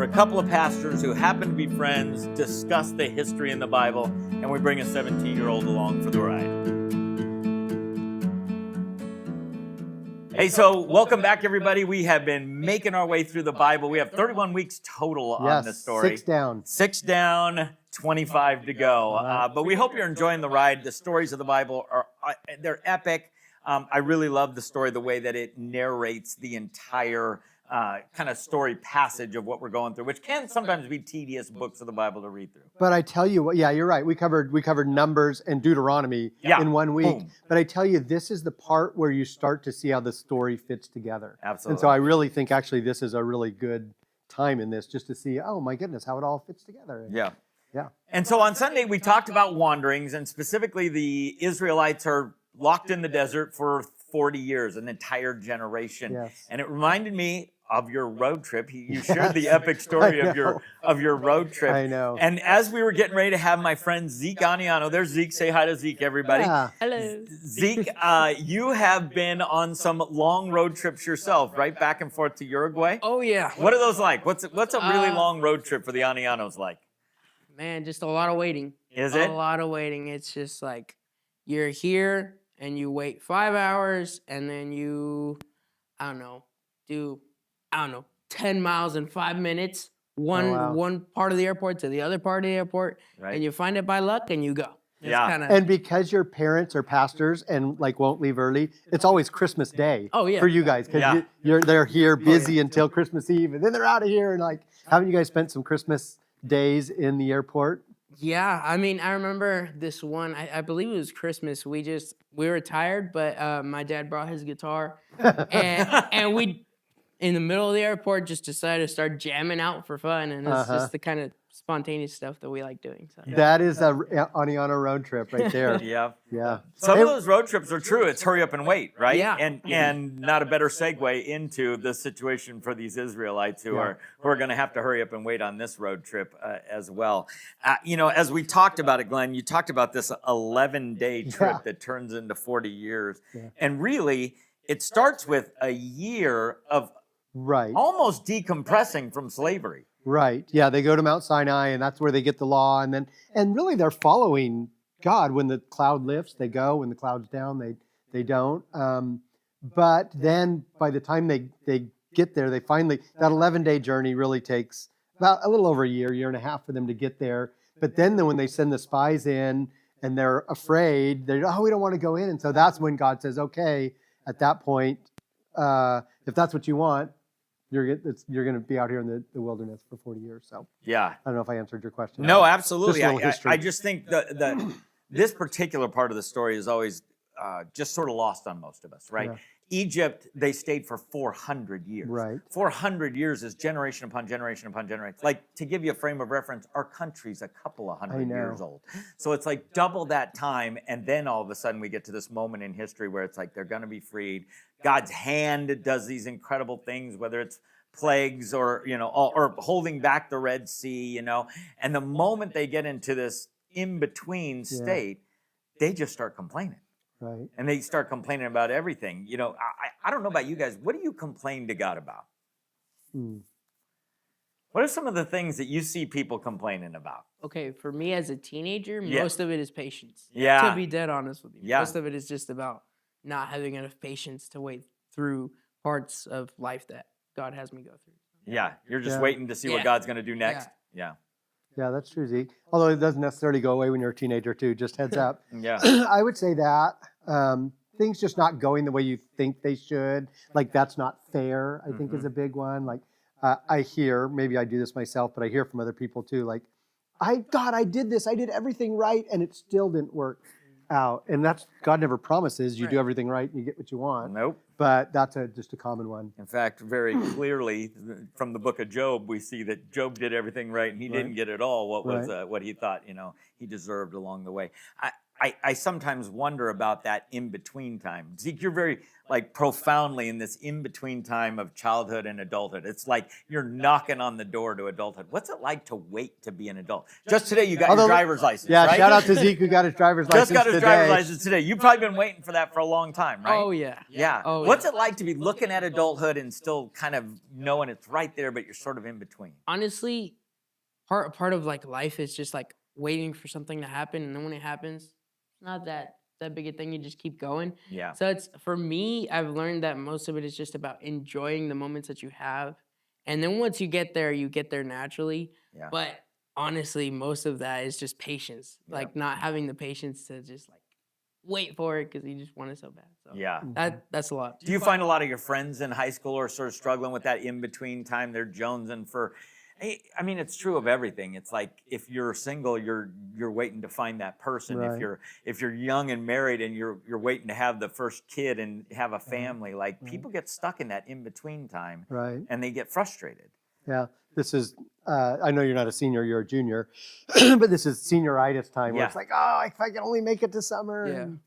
a couple of pastors who happen to be friends, discuss the history in the Bible, and we bring a 17-year-old along for the ride. Hey, so welcome back, everybody. We have been making our way through the Bible. We have 31 weeks total on this story. 6 down. 6 down, 25 to go. But we hope you're enjoying the ride. The stories of the Bible they're epic. I really love the story, the way that it narrates the entire kind of story passage of what we're going through, which can sometimes be tedious books of the Bible to read through. But I tell you what, yeah, you're right. We covered Numbers and Deuteronomy in 1 week. Boom. But I tell you, this is the part where you start to see how the story fits together. Absolutely. And so I really think actually this is a really good time in this, just to see, oh my goodness, how it all fits together. Yeah. Yeah. And so on Sunday, we talked about wanderings, and specifically the Israelites are locked in the desert for 40 years, an entire generation. Yes. And it reminded me of your road trip. You shared the epic story of your road trip. I know. And as we were getting ready to have my friend Zeke Aniano, there's Zeke. Say hi to Zeke, everybody. Yeah. Hello. Zeke, you have been on some long road trips yourself, right? Back and forth to Uruguay. Oh yeah. What are those like? What's a really long road trip for the Anianos like? Man, just a lot of waiting. Is it? A lot of waiting. It's just like you're here and you wait 5 hours and then you, do 10 miles in 5 minutes, one part of the airport to the other part of the airport, Right. and you find it by luck and you go. It's Yeah. And because your parents are pastors and won't leave early, it's always Christmas Day. Oh, yeah. For you guys, because they're here busy until Christmas Eve, and then they're out of here. And haven't you guys spent some Christmas days in the airport? Yeah, I remember this one, I believe it was Christmas. We were tired, but my dad brought his guitar, and we, in the middle of the airport, just decided to start jamming out for fun, and it's just the kind of spontaneous stuff that we like doing. So. That is a Aniano road trip right there. Yeah. Yeah. Some of those road trips are true. It's hurry up and wait, right? Yeah. And not a better segue into the situation for these Israelites who are going to have to hurry up and wait on this road trip as well. As we talked about it, Glenn, you talked about this 11-day trip that turns into 40 years. Yeah. And really, it starts with a year of almost decompressing from slavery. Right. Yeah, they go to Mount Sinai, and that's where they get the law, and really they're following God. When the cloud lifts, they go. When the cloud's down, they don't. But then by the time they get there, they finally, that 11-day journey really takes about a little over a year and a half for them to get there. But then when they send the spies in and they're afraid, we don't want to go in. And so that's when God says, okay, at that point, if that's what you want, you're going to be out here in the wilderness for 40 years. So I don't know if I answered your question. No, absolutely. Just I just think this particular part of the story is always just sort of lost on most of us, right? Yeah. Egypt, they stayed for 400 years. Right. 400 years is generation upon generation upon generation. Like, to give you a frame of reference, our country's a couple of hundred years old. So it's like double that time, and then all of a sudden we get to this moment in history where it's like they're going to be freed. God's hand does these incredible things, whether it's plagues or holding back the Red Sea, And the moment they get into this in-between state, they just start complaining. Right. And they start complaining about everything. I don't know about you guys. What do you complain to God about? What are some of the things that you see people complaining about? Okay, for me as a teenager, most of it is patience. Yeah. To be dead honest with you. Yeah. Most of it is just about not having enough patience to wait through parts of life that God has me go through. Yeah, you're just waiting to see what God's going to do next. Yeah. Yeah, that's true, Zeke. Although it doesn't necessarily go away when you're a teenager, too. Just heads up. Yeah. I would say that things just not going the way you think they should. That's not fair, I think, is a big one. I hear, maybe I do this myself, but I hear from other people, too, I did this. I did everything right, and it still didn't work out. And that's, God never promises you do everything right and you get what you want. Nope. But that's just a common one. In fact, very clearly from the book of Job, we see that Job did everything right and he didn't get at all what he thought, he deserved along the way. I sometimes wonder about that in-between time. Zeke, you're very like profoundly in this in-between time of childhood and adulthood. It's like you're knocking on the door to adulthood. What's it like to wait to be an adult? Just today you got your driver's license, Yeah, right? shout out to Zeke who got his driver's license Just got his today. driver's license today. You've probably been waiting for that for a long time, right? Oh yeah. Yeah. Oh, What's yeah. it like to be looking at adulthood and still kind of knowing it's right there, but you're sort of in between? Honestly, part of like life is just like waiting for something to happen, and then when it happens, it's not that big a thing. You just keep going. Yeah. So it's for me, I've learned that most of it is just about enjoying the moments that you have, and then once you get there naturally. Yeah. But honestly, most of that is just patience, Yeah. like not having the patience to just like wait for it because you just want it so bad. So Yeah. that's a lot. Do you find a lot of your friends in high school are sort of struggling with that in-between time? They're jonesing for, I mean, it's true of everything. It's like if you're single, you're waiting to find that person. Right. If you're young and married and you're waiting to have the first kid and have a family, like people get stuck in that in-between time, Right. and they get frustrated. Yeah. This is, I know you're not a senior, you're a junior, but this is senioritis time where Yeah. it's like, oh, if I can only make it to summer. Yeah. and-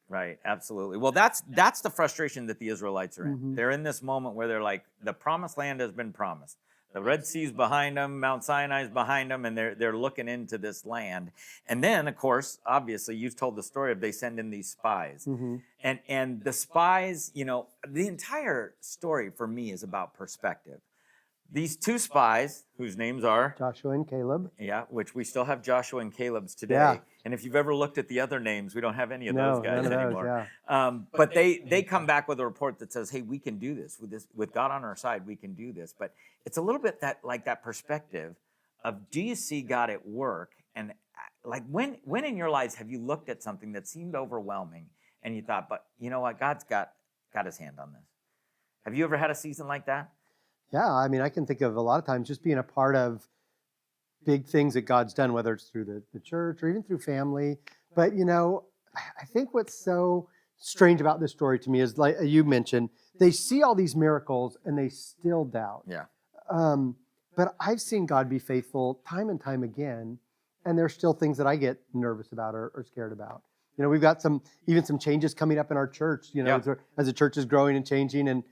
Right, absolutely. Well, that's the frustration that the Israelites are in. Mhm. They're in this moment where they're like, the promised land has been promised. The Red Sea's behind them, Mount Sinai's behind them, and they're looking into this land. And then, of course, obviously, you've told the story of they send in these spies. Mhm. And the spies, you know, the entire story for me is about perspective. These two spies, whose names are, Joshua and Caleb. yeah, which we still have Joshua and Caleb's today. Yeah. And if you've ever looked at the other names, we don't have any of No, those guys none of those, anymore. yeah. But they come back with a report that says, "Hey, we can do this with God on our side. We can do this." But it's a little bit that perspective of, do you see God at work? And like when in your lives have you looked at something that seemed overwhelming and you thought, but you know what, God's got his hand on this? Have you ever had a season like that? Yeah, I mean, I can think of a lot of times just being a part of big things that God's done, whether it's through the church or even through family. But, you know, I think what's so strange about this story to me is, like you mentioned, they see all these miracles and they still doubt. Yeah. But I've seen God be faithful time and time again, and there's still things that I get nervous about or scared about. You know, we've got some changes coming up in our church, you know, as the church is growing and changing, and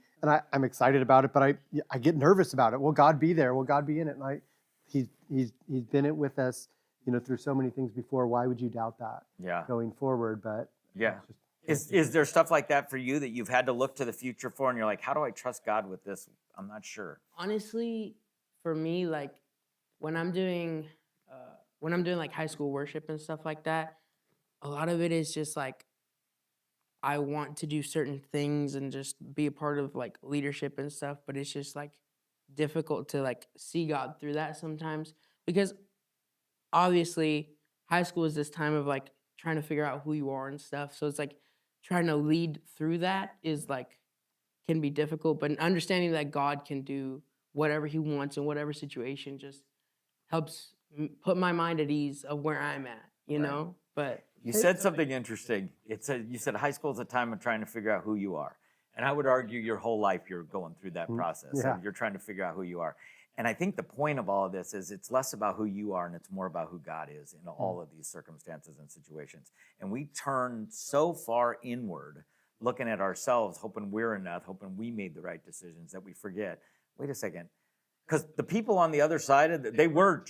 I'm excited about it, but I get nervous about it. Will God be there? Will God be in it? And he's been it with us, you know, through so many things before. Why would you doubt that? Yeah. Going forward, but Yeah. it's Is there stuff like that for you that you've had to look to the future for, and you're like, how do I trust God with this? I'm not sure. Honestly, for me, like when I'm doing like high school worship and stuff like that, a lot of it is just like I want to do certain things and just be a part of like leadership and stuff, but it's just like difficult to like see God through that sometimes, because obviously high school is this time of like trying to figure out who you are and stuff. So it's like trying to lead through that is like can be difficult, but understanding that God can do whatever he wants in whatever situation just helps put my mind at ease of where I'm at, you Right. know? But You said something interesting. You said high school is a time of trying to figure out who you are. And I would argue your whole life you're going through that process. Yeah. And you're trying to figure out who you are. And I think the point of all of this is it's less about who you are and it's more about who God is in all of these circumstances and situations. And we turn so far inward, looking at ourselves, hoping we're enough, hoping we made the right decisions, that we forget, wait a second. Because the people on the other side of they were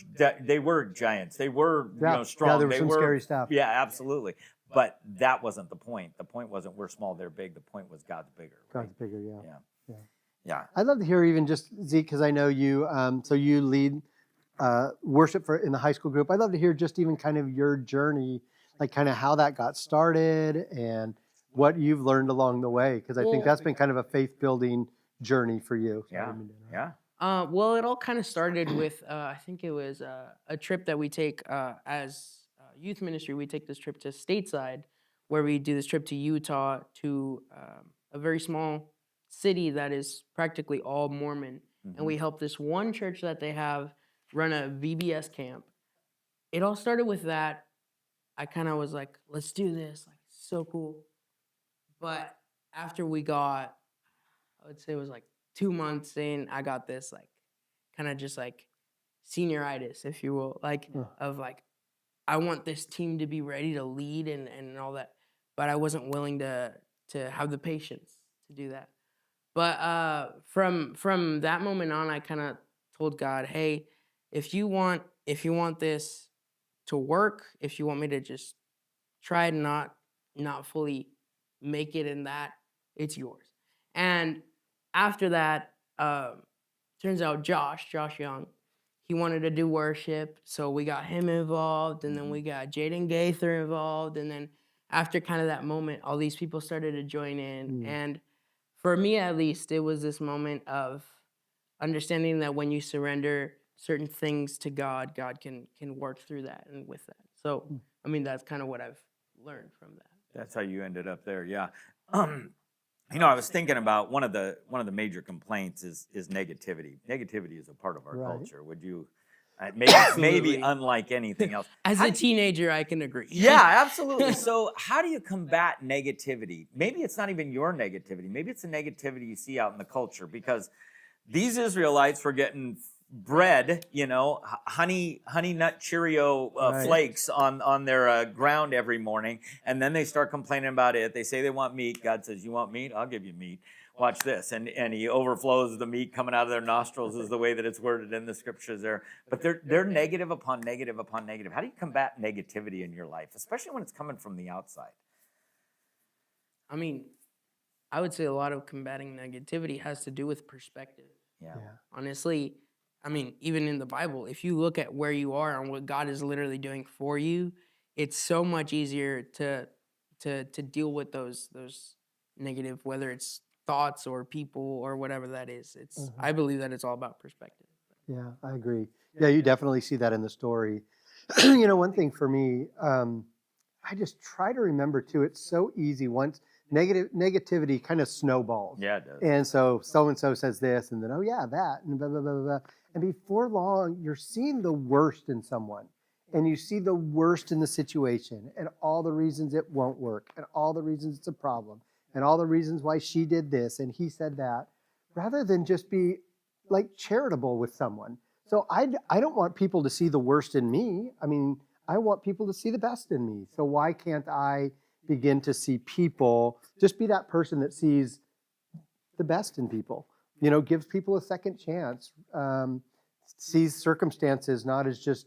giants. They were strong. Yeah, there was they some were, scary stuff. Yeah, absolutely. But that wasn't the point. The point wasn't we're small, they're big. The point was God's bigger. Right? God's bigger, yeah. Yeah. I'd love to hear even just, Zeke, because I know you, so you lead worship in the high school group. I'd love to hear just even kind of your journey, like kind of how that got started and what you've learned along the way, because I think that's been kind of a faith-building journey for you. So I Yeah. didn't mean to interrupt. Yeah. well, it all kind of started with I think it was a trip that we take as youth ministry. We take this trip to stateside, where we do this trip to Utah to a very small city that is practically all Mormon, and we help this one church that they have run a VBS camp. It all started with that. I kind of was like, let's do this, like so cool. But after we got, I would say it was like 2 months in, I got this like kind of just like senioritis, if you will, like of like I want this team to be ready to lead and all that, but I wasn't willing to have the patience to do that. But from that moment on, I kind of told God, hey, if you want this to work, if you want me to just try to not fully make it in that, it's yours. And after that, turns out Josh Young, he wanted to do worship, so we got him involved, and then we got Jaden Gaither involved, and then after kind of that moment, all these people started to join in. And for me, at least, it was this moment of understanding that when you surrender certain things to God, God can work through that and with that. So, I mean, that's kind of what I've learned from that. That's how you ended up there, yeah. I was thinking about one of the major complaints is negativity. Negativity is a part of our culture. Would you? Maybe unlike anything else. As a teenager, I can agree. Yeah, absolutely. So how do you combat negativity? Maybe it's not even your negativity. Maybe it's the negativity you see out in the culture, because these Israelites were getting bread, honey nut Cheerio flakes on their ground every morning, and then they start complaining about it. They say they want meat. God says, "You want meat? I'll give you meat. Watch this." And he overflows the meat coming out of their nostrils, is the way that it's worded in the scriptures there. But they're negative upon negative upon negative. How do you combat negativity in your life, especially when it's coming from the outside? I mean, I would say a lot of combating negativity has to do with perspective. Yeah. Honestly, I mean, even in the Bible, if you look at where you are and what God is literally doing for you, it's so much easier to deal with those negative, whether it's thoughts or people or whatever that is. It's I believe that it's all about perspective. Yeah, I agree. Yeah, you definitely see that in the story. One thing for me, I just try to remember too, it's so easy once negativity kind of snowballs. Yeah, it does. And so and so says this, and then, oh yeah, that, and blah, blah, blah, blah, blah. And before long, you're seeing the worst in someone, and you see the worst in the situation, and all the reasons it won't work, and all the reasons it's a problem, and all the reasons why she did this and he said that, rather than just be like charitable with someone. So I don't want people to see the worst in me. I mean, I want people to see the best in me. So why can't I begin to see people, just be that person that sees the best in people, gives people a second chance, sees circumstances not as just,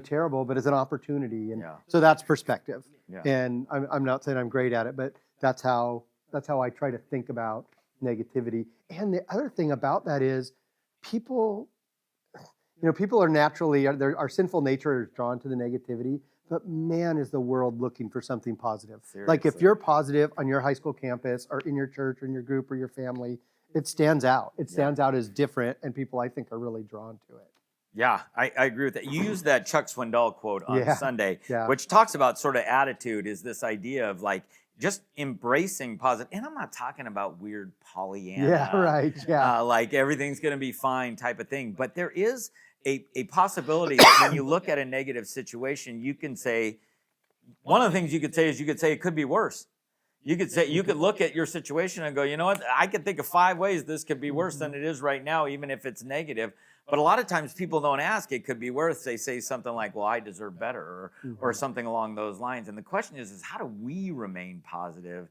terrible, but as an opportunity. And so that's perspective. Yeah. And I'm not saying I'm great at it, but that's how I try to think about negativity. And the other thing about that is people are naturally, our sinful nature is drawn to the negativity, but man, is the world looking for something positive. Seriously. Like if you're positive on your high school campus or in your church or in your group or your family, it stands out. It stands out as different, and people, I think, are really drawn to it. Yeah, I agree with that. You used that Chuck Swindoll quote on Sunday, which talks about sort of attitude, is this idea of like just embracing positive. And I'm not talking about weird Pollyanna, like everything's going to be fine type of thing. But there is a possibility that when you look at a negative situation, you can say, one of the things you could say is it could be worse. You could look at your situation and go, you know what, I could think of 5 ways this could be worse than it is right now, even if it's negative. But a lot of times people don't ask it could be worse. They say something like, well, I deserve better, or something along those lines. And the question is how do we remain positive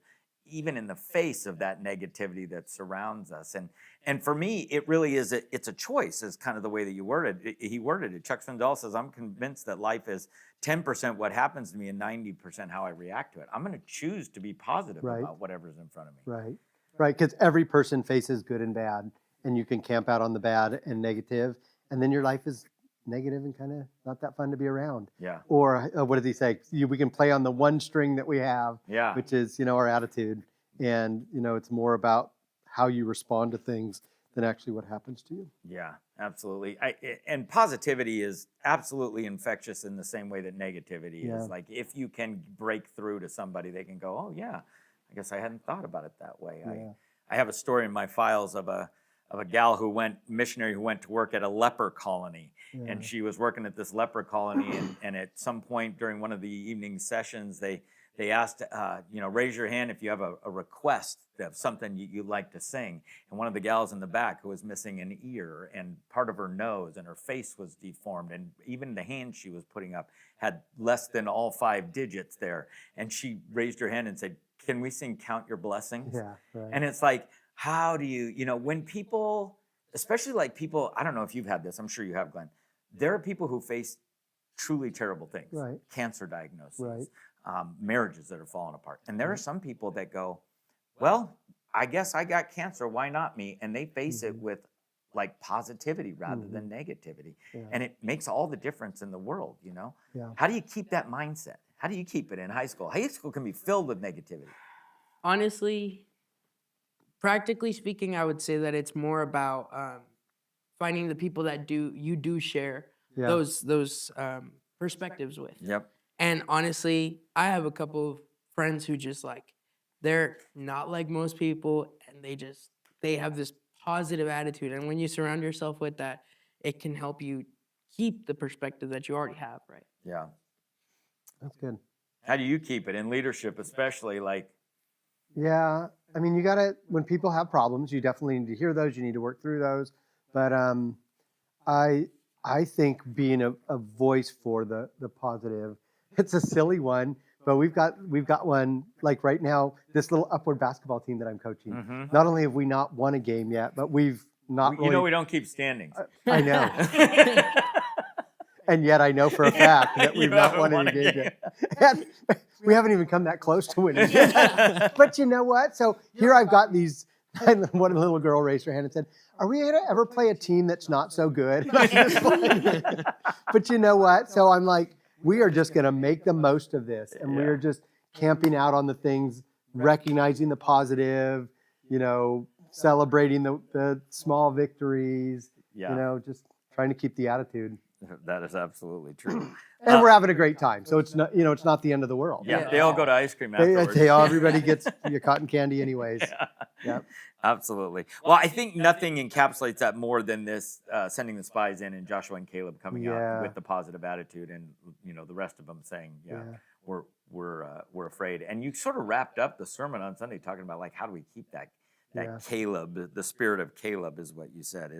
even in the face of that negativity that surrounds us? And for me, it really is, it's a choice, is kind of the way that he worded it. Chuck Swindoll says, I'm convinced that life is 10% what happens to me and 90% how I react to it. I'm going to choose to be positive about whatever's in front of me. Right, because every person faces good and bad, and you can camp out on the bad and negative, and then your life is negative and kind of not that fun to be around. Yeah. Or what does he say? We can play on the one string that we have, which is, our attitude. And, it's more about how you respond to things than actually what happens to you. Yeah, absolutely. And positivity is absolutely infectious in the same way that negativity is. Like if you can break through to somebody, they can go, oh yeah, I guess I hadn't thought about it that way. Yeah. I have a story in my files of a gal missionary who went to work at a leper colony. Yeah. And she was working at this leper colony, and at some point during one of the evening sessions, they they asked, raise your hand if you have a request of something you'd like to sing. And one of the gals in the back who was missing an ear and part of her nose and her face was deformed. And even the hand she was putting up had less than all 5 digits there. And she raised her hand and said, can we sing Count Your Blessings? Yeah, right. And it's like, how do when people, especially like people, I don't know if you've had this, I'm sure you have, Glenn. There are people who face truly terrible things, right. Cancer diagnoses, right. Marriages that are falling apart. And there are some people that go, well, I guess I got cancer, why not me? And they face it with like positivity rather than negativity. Yeah. And it makes all the difference in the world, Yeah. How do you keep that mindset? How do you keep it in high school? High school can be filled with negativity. Honestly, practically speaking, I would say that it's more about finding the people that you do share those perspectives with. Yep. And honestly, I have a couple of friends who just like, they're not like most people, and they have this positive attitude. And when you surround yourself with that, it can help you keep the perspective that you already have, right? Yeah. That's good. How do you keep it in leadership, especially like? Yeah, I mean, you gotta, when people have problems, you definitely need to hear those. You need to work through those. But I think being a voice for the positive, it's a silly one, but we've got one like right now. This little Upward basketball team that I'm coaching. Mm-hmm. Not only have we not won a game yet, but we've not. You know, we don't keep standings. I know. And yet I know for a fact that we've not won any game yet. And we haven't even come that close to winning. But you know what? So here I've got these, and one little girl raised her hand and said, are we going to ever play a team that's not so good? But you know what? So I'm like, we are just going to make the most of this. And we are just camping out on the things, recognizing the positive, celebrating the small victories, just trying to keep the attitude. That is absolutely true. And we're having a great time. So it's not, it's not the end of the world. Yeah, they all go to ice cream afterwards. Everybody gets your cotton candy anyways. Yep. Absolutely. Well, I think nothing encapsulates that more than this sending the spies in and Joshua and Caleb coming out with the positive attitude, and the rest of them saying, we're afraid. And you sort of wrapped up the sermon on Sunday talking about like how do we keep that Caleb, the spirit of Caleb is what you said.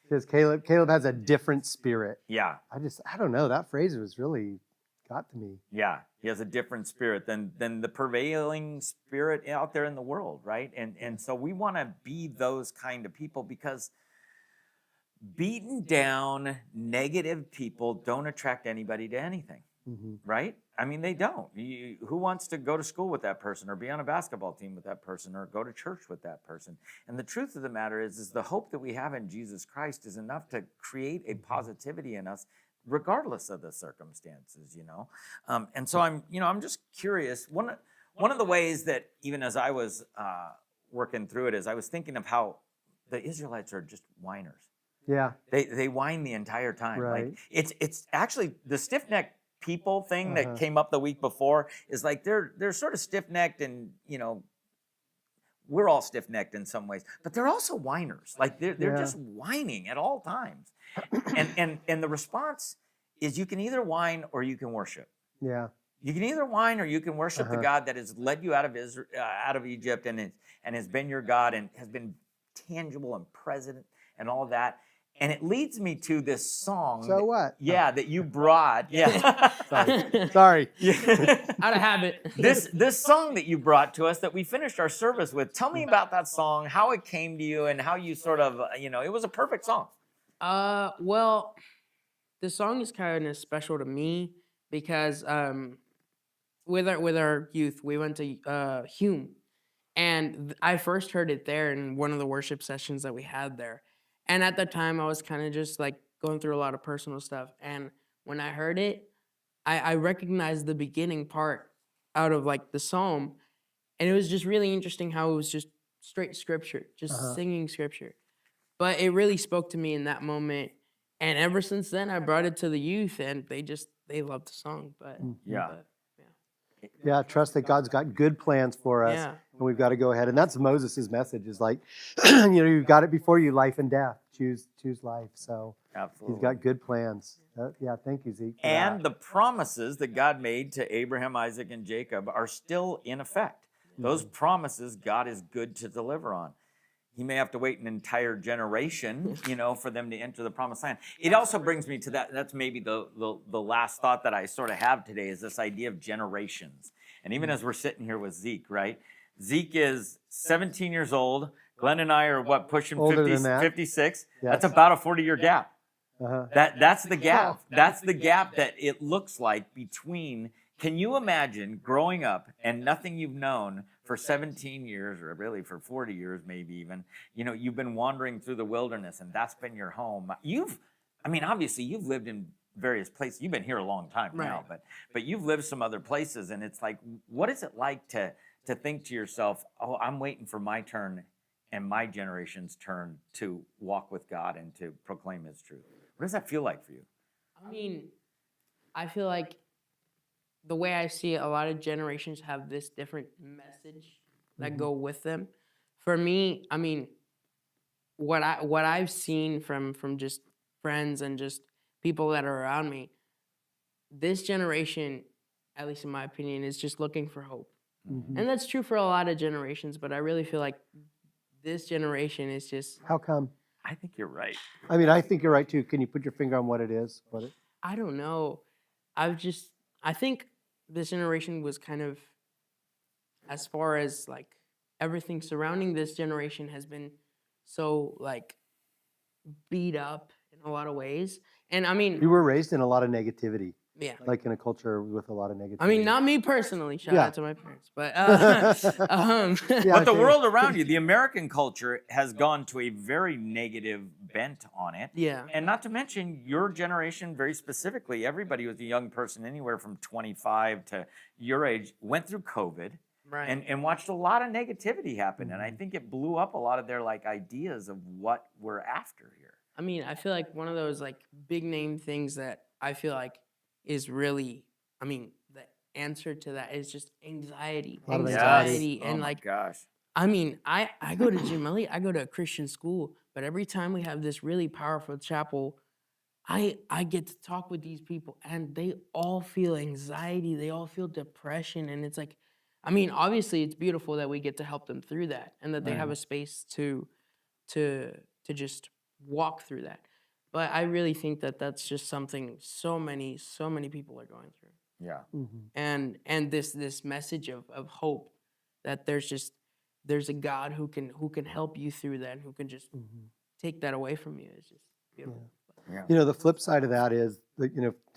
Because Caleb has a different spirit. Yeah. I don't know. That phrase was really got to me. Yeah. He has a different spirit than the prevailing spirit out there in the world, right? And so we want to be those kind of people, because beaten down, negative people don't attract anybody to anything, right? I mean, they don't. Who wants to go to school with that person, or be on a basketball team with that person, or go to church with that person? And the truth of the matter is the hope that we have in Jesus Christ is enough to create a positivity in us, regardless of the circumstances, And so I'm just curious. One of the ways that even as I was working through it is I was thinking of how the Israelites are just whiners. Yeah. They whine the entire time. Right. Like it's actually the stiff-necked people thing that came up the week before is like they're sort of stiff-necked, and we're all stiff-necked in some ways, but they're also whiners. Like they're just whining at all times. And the response is you can either whine or you can worship. Yeah. You can either whine or you can worship the God that has led you out of Egypt and has been your God and has been tangible and present and all that. And it leads me to this song. So what? Yeah, that you brought. Yeah. Sorry. Out of habit. This song that you brought to us that we finished our service with. Tell me about that song, how it came to you, and how you sort of, it was a perfect song. Well, the song is kind of special to me because with our youth, we went to Hume, and I first heard it there in one of the worship sessions that we had there. And at the time, I was kind of just like going through a lot of personal stuff. And when I heard it, I recognized the beginning part out of like the psalm, and it was just really interesting how it was just straight scripture, just singing scripture. But it really spoke to me in that moment. And ever since then, I brought it to the youth, and they loved the song. But yeah, trust that God's got good plans for us, and we've got to go ahead. And that's Moses' message: is like, you've got it before you, life and death. Choose life. So Absolutely. He's got good plans. Yeah, thank you, Zeke. for And that. the promises that God made to Abraham, Isaac, and Jacob are still in effect. Those promises God is good to deliver on. He may have to wait an entire generation, for them to enter the promised land. It also brings me to that. That's maybe the last thought that I sort of have today is this idea of generations. And even as we're sitting here with Zeke, right? Zeke is 17 years old. Glenn and I are pushing Older 50, than that. 56. Yes. That's about a 40-year gap. Uh-huh. That's the gap. That's the gap that it looks like between. Can you imagine growing up and nothing you've known for 17 years, or really for 40 years, maybe even? You've been wandering through the wilderness, and that's been your home. Obviously, you've lived in various places. You've been here a long time now, but you've lived some other places, and it's like, what is it like to think to yourself, oh, I'm waiting for my turn and my generation's turn to walk with God and to proclaim His truth? What does that feel like for you? I feel like the way I see it, a lot of generations have this different message that go with them. For me, what I've seen from just friends and just people that are around me, this generation, at least in my opinion, is just looking for hope. And that's true for a lot of generations, but I really feel like this generation is just... How come? I think you're right. I think you're right too. Can you put your finger on what it is? I don't know. I think this generation was kind of, as far as like everything surrounding this generation has been so like beat up in a lot of ways. And You were raised in a lot of negativity. Yeah. Like in a culture with a lot of negativity. Not me personally. Shout out to my parents. But but the world around you, the American culture has gone to a very negative bent on it. Yeah. And not to mention your generation, very specifically, everybody who's a young person anywhere from 25 to your age went through COVID. Right. And watched a lot of negativity happen. And I think it blew up a lot of their ideas of what we're after here. I feel like one of those big name things that I feel like is really, the answer to that is just anxiety. Anxiety. Yes. And oh my gosh. I go to Jim Elliott, I go to a Christian school, but every time we have this really powerful chapel, I get to talk with these people and they all feel anxiety, they all feel depression, and it's like, obviously it's beautiful that we get to help them through that and that they have a space to just walk through that. But I really think that that's just something so many people are going through. Yeah. And this message of hope that there's a God who can help you through that and who can just take that away from you is just beautiful. Yeah. The flip side of that is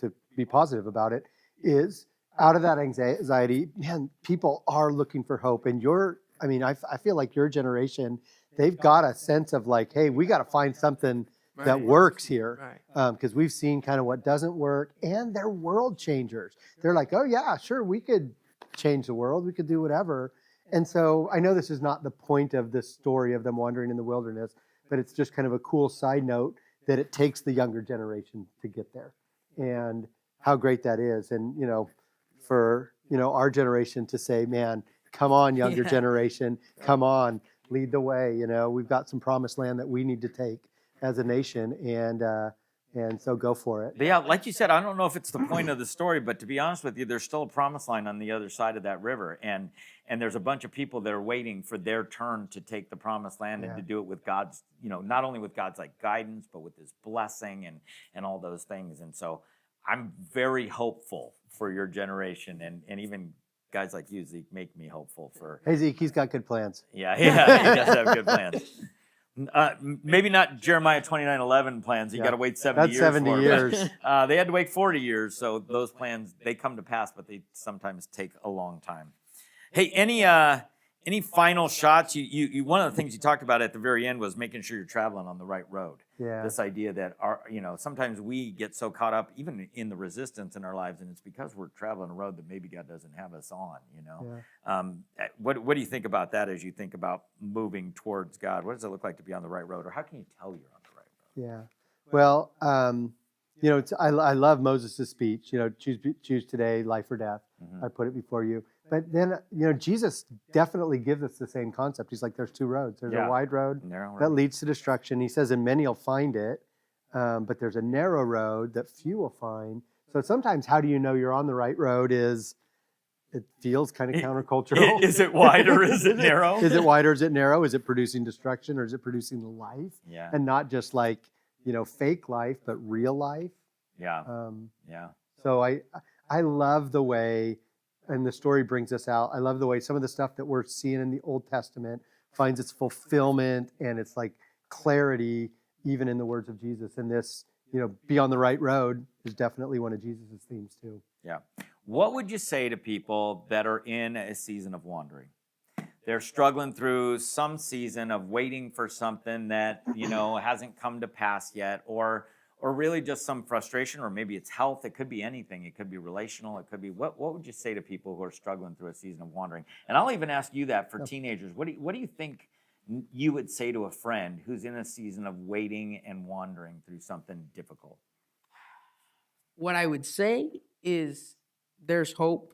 to be positive about it is out of that anxiety, man, people are looking for hope. And I feel like your generation, they've got a sense of hey, we got to find something that works here, because we've seen kind of what doesn't work, and they're world changers. They're like, oh yeah, sure, we could change the world, we could do whatever. And so I know this is not the point of this story of them wandering in the wilderness, but it's just kind of a cool side note that it takes the younger generation to get there, and how great that is. And for our generation to say, man, come on, younger generation, come on, lead the way. We've got some promised land that we need to take as a nation, and so go for it. Yeah, like you said, I don't know if it's the point of the story, but to be honest with you, there's still a promised land on the other side of that river, and there's a bunch of people that are waiting for their turn to take the promised land and to do it with God's, not only with God's guidance, but with His blessing and all those things. And so I'm very hopeful for your generation, and even guys like you, Zeke, make me hopeful for. Hey Zeke, he's got good plans. Yeah, he does have good plans. Maybe not Jeremiah 29:11 plans. You got to wait 70 years. That's 70 for years. But, they had to wait 40 years, so those plans, they come to pass, but they sometimes take a long time. Hey, any final shots? You one of the things you talked about at the very end was making sure you're traveling on the right road. Yeah. This idea that sometimes we get so caught up even in the resistance in our lives, and it's because we're traveling a road that maybe God doesn't have us on. Yeah. What do you think about that as you think about moving towards God? What does it look like to be on the right road, or how can you tell you're on the right road? Yeah. Well, I love Moses' speech. Choose today, life or death. I put it before you. But then, Jesus definitely gives us the same concept. He's like, there's two roads. There's a wide road that leads to destruction. He says, and many will find it. but there's a narrow road that few will find. So sometimes how do you know you're on the right road is it feels kind of countercultural. Is it wide or is it narrow? Is it wide or is it narrow? Is it producing destruction or is it producing the life? Yeah. And not just like, fake life, but real life. Yeah. Yeah. So I love the way, and the story brings us out, I love the way some of the stuff that we're seeing in the Old Testament finds its fulfillment and its like clarity even in the words of Jesus. And this, be on the right road is definitely one of Jesus's themes too. Yeah. What would you say to people that are in a season of wandering? They're struggling through some season of waiting for something that, hasn't come to pass yet, or really just some frustration, or maybe it's health. It could be anything. It could be relational. It could be, what would you say to people who are struggling through a season of wandering? And I'll even ask you that for teenagers. What do you think you would say to a friend who's in a season of waiting and wandering through something difficult? What I would say is there's hope.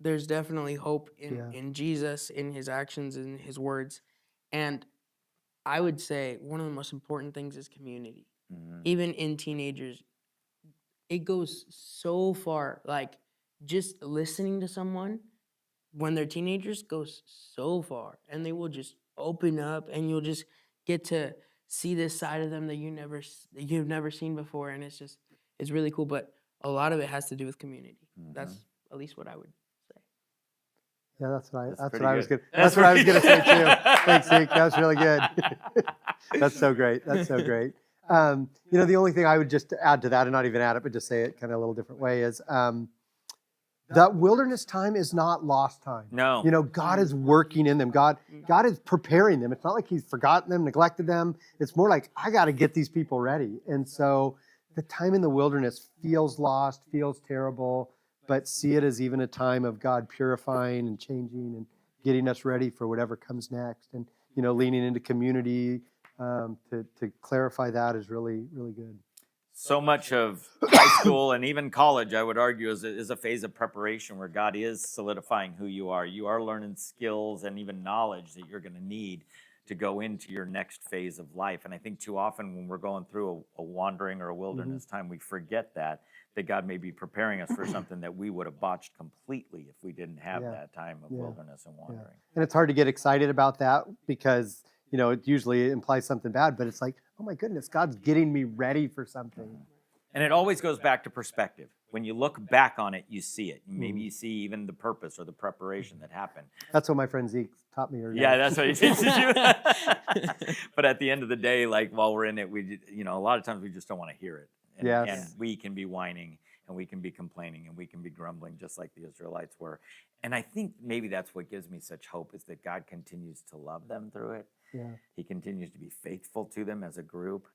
There's definitely hope in Jesus, in his actions, in his words. And I would say one of the most important things is community. Mm-hmm. Even in teenagers, it goes so far. Like just listening to someone when they're teenagers goes so far, and they will just open up, and you'll just get to see this side of them that you've never seen before, and it's really cool. But a lot of it has to do with community. Mm-hmm. That's at least what I would say. Yeah, that's what I was gonna say too. Thanks, Zeke. That was really good. That's so great. That's so great. The only thing I would just add to that, and not even add it, but just say it kind of a little different way, is that wilderness time is not lost time. No. God is working in them. God is preparing them. It's not like he's forgotten them, neglected them. It's more like, I got to get these people ready. And so the time in the wilderness feels lost, feels terrible, but see it as even a time of God purifying and changing and getting us ready for whatever comes next. And, leaning into community to clarify that is really, really good. So much of high school and even college, I would argue, is a phase of preparation where God is solidifying who you are. You are learning skills and even knowledge that you're going to need to go into your next phase of life. And I think too often when we're going through a wandering or a wilderness time, we forget that God may be preparing us for something that we would have botched completely if we didn't have that time of wilderness and wandering. Yeah. And it's hard to get excited about that because, it usually implies something bad, but it's like, oh my goodness, God's getting me ready for something. And it always goes back to perspective. When you look back on it, you see it. Maybe you see even the purpose or the preparation that happened. That's what my friend Zeke taught me earlier. Yeah, that's what he teaches you. But at the end of the day, like while we're in it, a lot of times we just don't want to hear it. And we can be whining and we can be complaining and we can be grumbling just like the Israelites were. And I think maybe that's what gives me such hope is that God continues to love them through it. Yeah. He continues to be faithful to them as a group.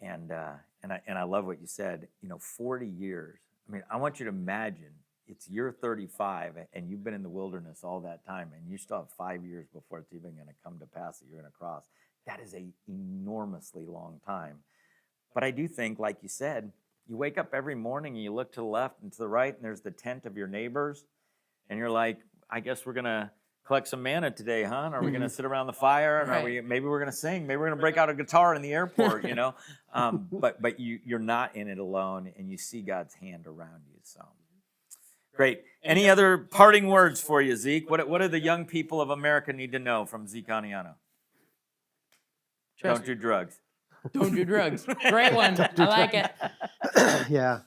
And I love what you said, 40 years. I mean, I want you to imagine it's year 35 and you've been in the wilderness all that time and you still have 5 years before it's even going to come to pass that you're going to cross. That is an enormously long time. But I do think, like you said, you wake up every morning and you look to the left and to the right and there's the tent of your neighbors. And you're like, I guess we're going to collect some manna today, huh? Are we going to sit around the fire? And maybe we're going to sing. Maybe we're going to break out a guitar in the airport, But you're not in it alone and you see God's hand around you. So great. Any other parting words for you, Zeke? What do the young people of America need to know from Zeke Aniano? Don't do drugs. Don't do drugs. Great one. I like it. Yeah.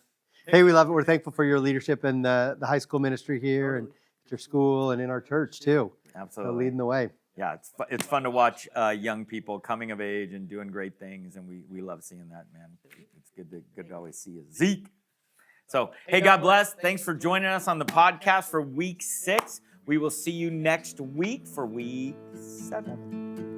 Hey, we love it. We're thankful for your leadership in the high school ministry here and at your school and in our church too. Absolutely. Leading the way. Yeah, it's fun to watch young people coming of age and doing great things, and we love seeing that, man. It's good to always see you, Zeke. So, hey, God bless. Thanks for joining us on the podcast for week 6. We will see you next week for week 7.